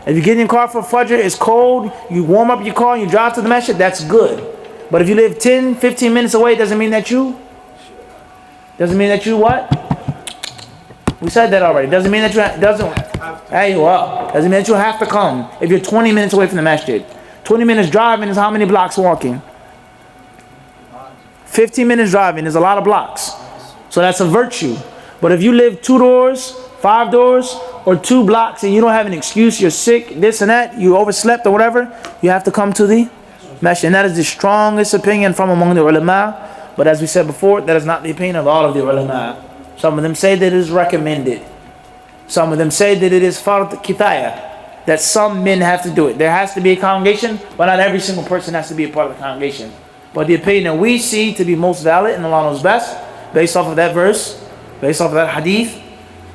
If you get in your car for Fajr, it's cold, you warm up your car and you drive to the masjid, that's good. But if you live 10, 15 minutes away, doesn't mean that you what? We said that already. Doesn't mean that doesn't mean that you have to come. If you're 20 minutes away from the masjid. 20 minutes driving is how many blocks walking? 15 minutes driving is a lot of blocks. So that's a virtue. But if you live 2 doors, 5 doors, or 2 blocks and you don't have an excuse, you're sick, this and that, you overslept or whatever, you have to come to the masjid. And that is the strongest opinion from among the ulama. But as we said before, that is not the opinion of all of the ulama. Some of them say that it is recommended. Some of them say that it is fard kifaya, that some men have to do it. There has to be a congregation, but not every single person has to be a part of the congregation. But the opinion that we see to be most valid and Allah knows best, based off of that verse, based off of that hadith,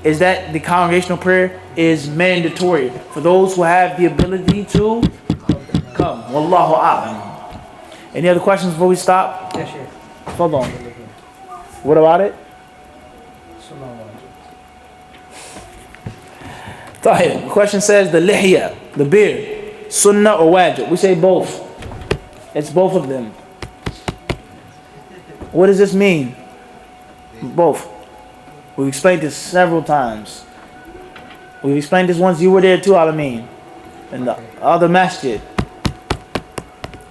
is that the congregational prayer is mandatory for those who have the ability to come. Wallahu a'lam. Any other questions before we stop? Yes, sir. Hold on. What about it? The question says the lihya, the beard, sunnah or wajib. We say both. It's both of them. What does this mean? Both. We've explained this several times. We've explained this once you were there too, Alameen. In the other masjid.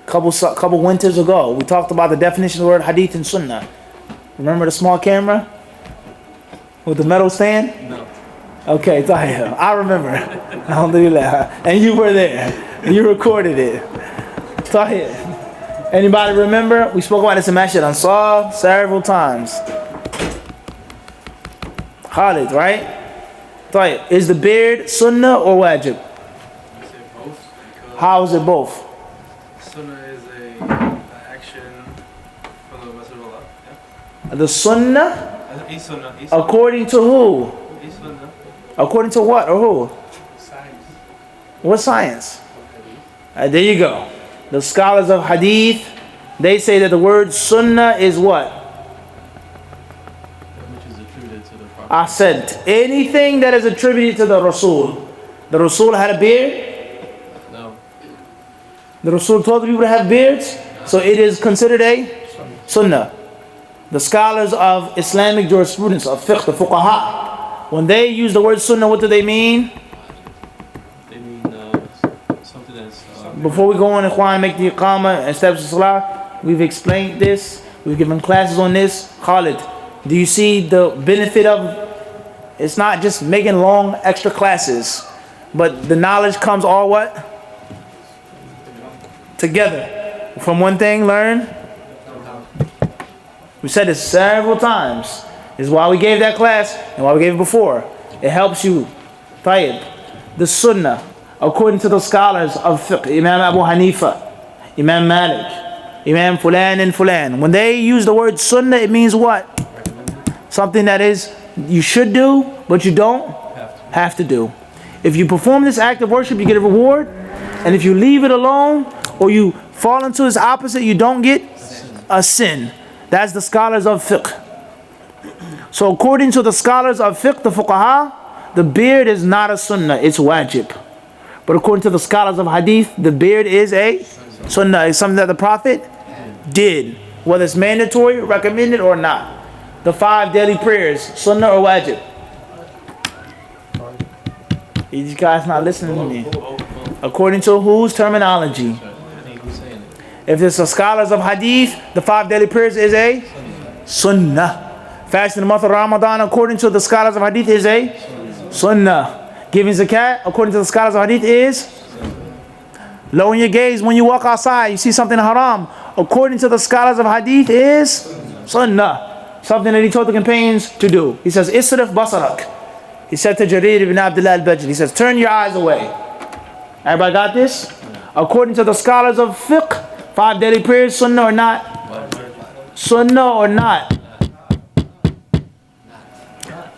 Couple winters ago, we talked about the definition of the word hadith and sunnah. Remember the small camera? With the metal stand? No. Okay, Tahir. I remember. Alhamdulillah. And you were there. You recorded it. Tahir. Anybody remember? We spoke about this in Masjid Ansar several times. Khalid, right? Tahir. Is the beard sunnah or wajib? I say both. How is it both? Sunnah is an action from the Messenger of Allah. Yeah? The sunnah? Sunnah. According to who? Sunnah. According to what or who? Science. What science? There you go. The scholars of hadith, they say that the word sunnah is what? Which is attributed to the Prophet. I said anything that is attributed to the Rasul. The Rasul had a beard? No. The Rasul told the people to have beards? So it is considered a sunnah. The scholars of Islamic jurisprudence, of fiqh, the fuqaha, when they use the word sunnah, what do they mean? They mean something that's... Before we go on, Ikhwan, make the iqamah and steps of salah, we've explained this. We've given classes on this. Khalid, do you see the benefit of... It's not just making long extra classes, but the knowledge comes all what? Together. From one thing, learn. We said this several times. This is why we gave that class and why we gave it before. It helps you. Tayyib. The sunnah, according to the scholars of fiqh, Imam Abu Hanifa, Imam Malik, Imam Fulan and Fulan. When they use the word sunnah, it means what? Something that is, you should do, but you don't have to do. If you perform this act of worship, you get a reward. And if you leave it alone, or you fall into its opposite, you don't get a sin. That's the scholars of fiqh. So according to the scholars of fiqh, the fuqaha, the beard is not a sunnah, it's wajib. But according to the scholars of hadith, the beard is a sunnah. It's something that the Prophet did. Whether it's mandatory, recommended, or not. The 5 daily prayers, sunnah or wajib? These guys not listening to me. According to whose terminology? If it's the scholars of hadith, the 5 daily prayers is a sunnah. Fasting in the month of Ramadan, according to the scholars of hadith, is a sunnah. Giving zakat, according to the scholars of hadith, is lowering your gaze when you walk outside, you see something haram, according to the scholars of hadith, is sunnah. Something that he told the companions to do. He says, Isrif basarak. He said to Jarir ibn Abdullah al-Bajri, he says, turn your eyes away. Everybody got this? According to the scholars of fiqh, 5 daily prayers, sunnah or not? Sunnah or not?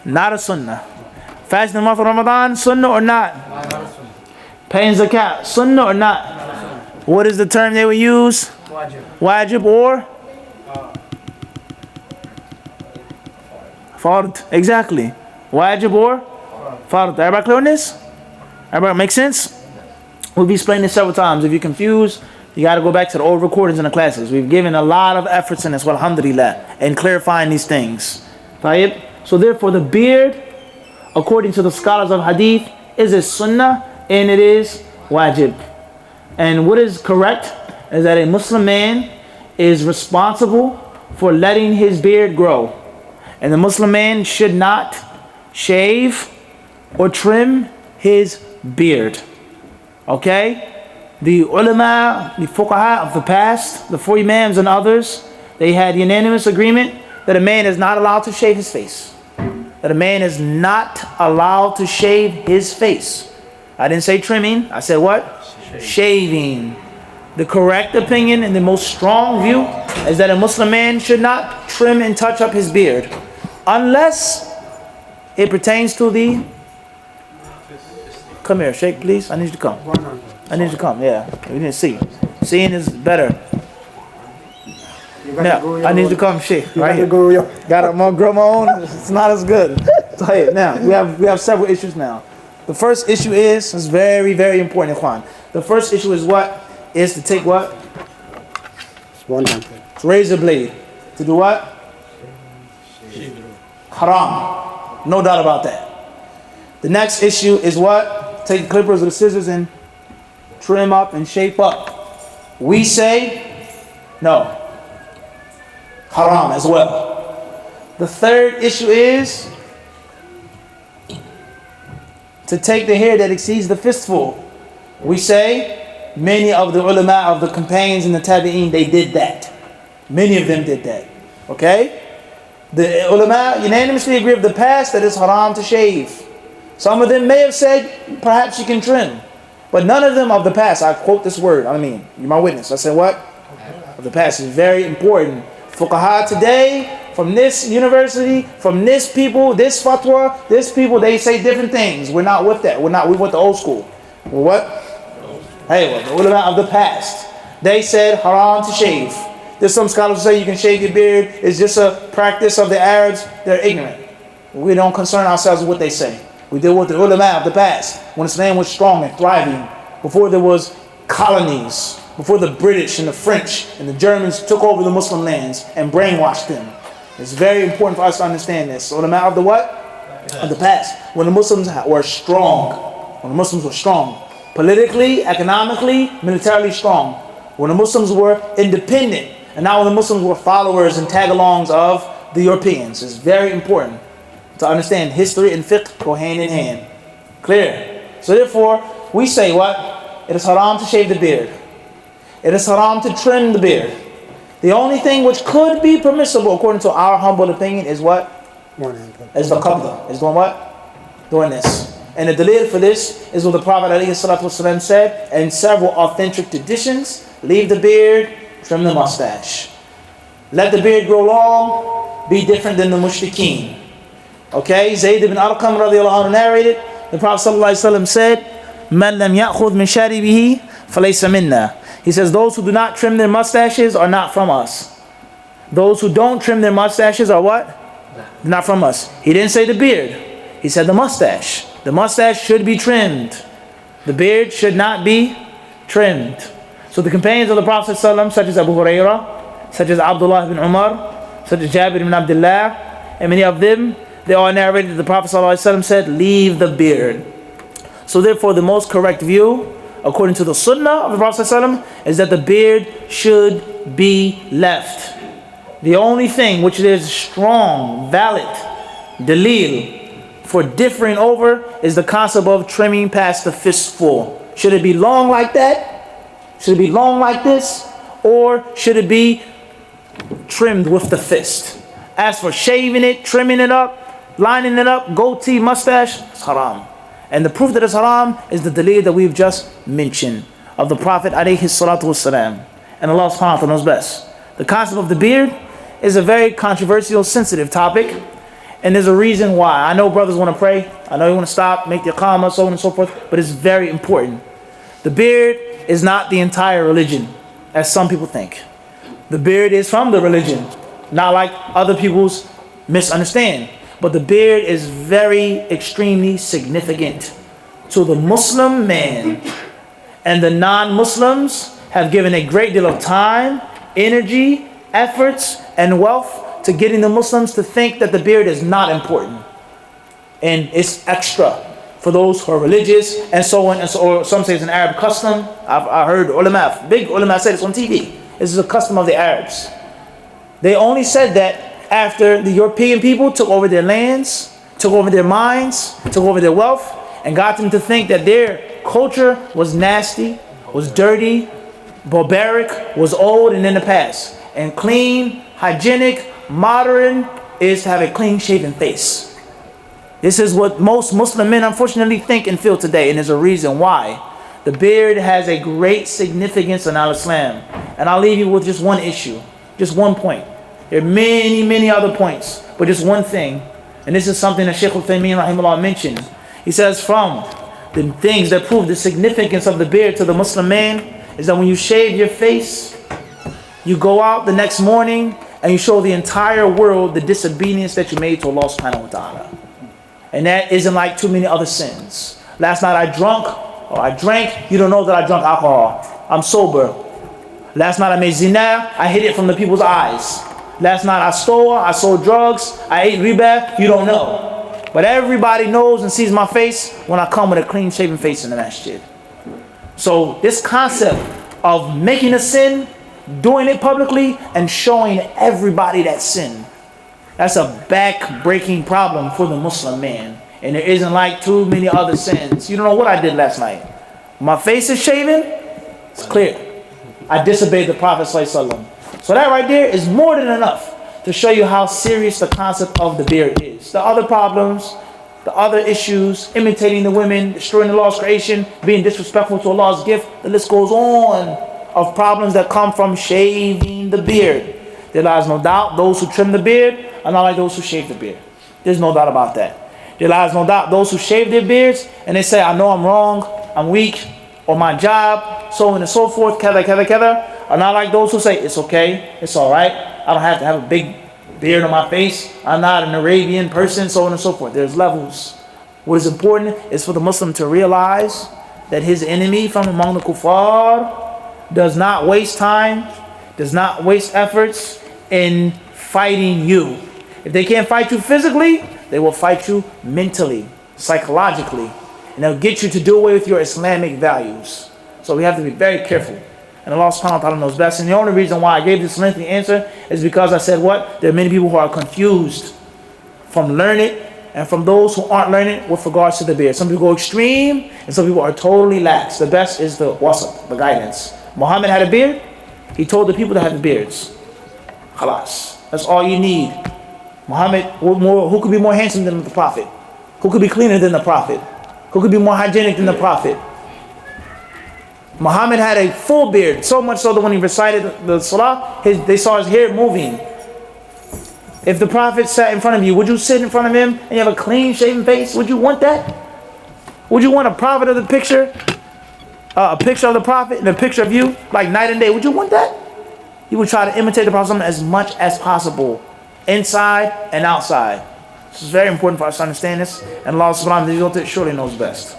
Not a sunnah. Fasting in the month of Ramadan, sunnah or not? Paying zakat, sunnah or not? What is the term they will use? Wajib or? Fard. Exactly. Wajib or? Fard. Everybody clear on this? Everybody make sense? We've explained this several times. If you're confused, you got to go back to the old recordings in the classes. We've given a lot of efforts in this, well, alhamdulillah, in clarifying these things. Tayyib? So therefore, the beard, according to the scholars of hadith, is a sunnah and it is wajib. And what is correct is that a Muslim man is responsible for letting his beard grow. And the Muslim man should not shave or trim his beard. Okay? The ulama, the fuqaha of the past, the 4 imams and others, they had unanimous agreement that a man is not allowed to shave his face. That a man is not allowed to shave his face. I didn't say trimming. I said what? Shaving. The correct opinion and the most strong view is that a Muslim man should not trim and touch up his beard unless it pertains to the... Come here, Sheikh, please. I need you to come. I need you to come, yeah. We didn't see. Seeing is better. Now, I need you to come, Sheikh. Right here. Got to grow my own. It's not as good. So, yeah, now, we have several issues now. The first issue is very, very important, Ikhwan. The first issue is what? Is to take what? Razor blade. To do what? Haram. No doubt about that. The next issue is what? Take the clippers or the scissors and trim up and shape up. We say no. Haram as well. The third issue is to take the hair that exceeds the fistful. We say many of the ulama of the companions and the tabi'een, they did that. Many of them did that. Okay? The ulama unanimously agree of the past that it's haram to shave. Some of them may have said perhaps you can trim. But none of them of the past, I quote this word, I mean, you're my witness. I said what? Of the past is very important. Fuqaha today, from this university, from this people, this fatwa, this people, they say different things. We're not with that. We're with the old school. We're what? Hey, well, the ulama of the past. They said haram to shave. There's some scholars who say you can shave your beard. It's just a practice of the Arabs. They're ignorant. We don't concern ourselves with what they say. We deal with the ulama of the past, when Islam was strong and thriving, before there was colonies, before the British and the French and the Germans took over the Muslim lands and brainwashed them. It's very important for us to understand this. Ulama of the what? Of the past. When the Muslims were strong. When the Muslims were strong. Politically, economically, militarily strong. When the Muslims were independent. And now when the Muslims were followers and tag-alongs of the Europeans. It's very important to understand history and fiqh go hand in hand. Clear? So therefore, we say what? It is haram to shave the beard. It is haram to trim the beard. The only thing which could be permissible, according to our humble opinion, is what? Is the qabda. Is doing what? Doing this. And the dalil for this is what the Prophet ﷺ said in several authentic traditions. Leave the beard, trim the mustache. Let the beard grow long, be different than the mushrikeen. Okay, Zayd ibn Arqam radiallahu anhu narrated, the Prophet ﷺ said, "Man lam ya'khudh min sharibihi falaysa minna." He says, those who do not trim their mustaches are not from us. Those who don't trim their mustaches are what? Not from us. He didn't say the beard. He said the mustache. The mustache should be trimmed. The beard should not be trimmed. So the companions of the Prophet ﷺ, such as Abu Hurairah, such as Abdullah ibn Umar, such as Jabir ibn Abdullah, and many of them, they all narrated that the Prophet ﷺ said, leave the beard. So therefore, the most correct view, according to the sunnah of the Prophet ﷺ, is that the beard should be left. The only thing which is strong, valid, dalil for differing over is the concept of trimming past the fistful. Should it be long like that? Should it be long like this? Or should it be trimmed with the fist? As for shaving it, trimming it up, lining it up, goatee, mustache, it's haram. And the proof that it's haram is the dalil that we've just mentioned of the Prophet alayhi salatu wasalam. And Allah subhanahu wa ta'ala knows best. The concept of the beard is a very controversial, sensitive topic. And there's a reason why. I know brothers want to pray. I know you want to stop, make the iqamah, so on and so forth. But it's very important. The beard is not the entire religion, as some people think. The beard is from the religion, not like other people's misunderstand. But the beard is very extremely significant to the Muslim man. And the non-Muslims have given a great deal of time, energy, efforts, and wealth to getting the Muslims to think that the beard is not important. And it's extra for those who are religious and so on. And so, or some say it's an Arab custom. I heard ulama, big ulama say this on TV. This is a custom of the Arabs. They only said that after the European people took over their lands, took over their minds, took over their wealth, and got them to think that their culture was nasty, was dirty, barbaric, was old and in the past. And clean, hygienic, modern is to have a clean-shaven face. This is what most Muslim men unfortunately think and feel today, and there's a reason why. The beard has a great significance in al-Islam. And I'll leave you with just one issue, just one point. There are many, many other points, but just one thing. And this is something that Shaykh Uthaymeen rahimahullah mentioned. He says from the things that prove the significance of the beard to the Muslim man is that when you shave your face, you go out the next morning and you show the entire world the disobedience that you made to Allah subhanahu wa ta'ala. And that isn't like too many other sins. Last night I drank, you don't know that I drank alcohol. I'm sober. Last night I made zina, I hid it from the people's eyes. Last night I sold drugs, I ate riba, you don't know. But everybody knows and sees my face when I come with a clean shaven face in the masjid. So this concept of making a sin, doing it publicly, and showing everybody that sin, that's a back-breaking problem for the Muslim man. And there isn't like too many other sins. You don't know what I did last night. My face is shaven, it's clear. I disobeyed the Prophet ﷺ. So that right there is more than enough to show you how serious the concept of the beard is. The other problems, the other issues, imitating the women, destroying the Lord's creation, being disrespectful to Allah's gift, the list goes on of problems that come from shaving the beard. There lies no doubt those who trim the beard are not like those who shave the beard. There's no doubt about that. There lies no doubt those who shave their beards and they say, I know I'm wrong, I'm weak, or my job, so on and so forth, are not like those who say, it's okay, it's all right, I don't have to have a big beard on my face, I'm not an Arabian person, so on and so forth. There's levels. What is important is for the Muslim to realize that his enemy from among the kuffar does not waste time, does not waste efforts in fighting you. If they can't fight you physically, they will fight you mentally, psychologically, and they'll get you to do away with your Islamic values. So we have to be very careful. And Allah subhanahu wa ta'ala knows best. And the only reason why I gave this lengthy answer is because I said what? There are many people who are confused from learned and from those who aren't learned with regards to the beard. Some people go extreme and some people are totally lax. The best is the wasat, the guidance. Muhammad had a beard. He told the people to have the beards. Khalas. That's all you need. Muhammad, who could be more handsome than the Prophet? Who could be cleaner than the Prophet? Who could be more hygienic than the Prophet? Muhammad had a full beard, so much so that when he recited the salah, they saw his hair moving. If the Prophet sat in front of you, would you sit in front of him and you have a clean shaven face? Would you want that? Would you want a prophet of the picture? A picture of the Prophet and a picture of you, like night and day? Would you want that? You would try to imitate the Prophet as much as possible, inside and outside. This is very important for us to understand this, and Allah subhanahu wa ta'ala surely knows best.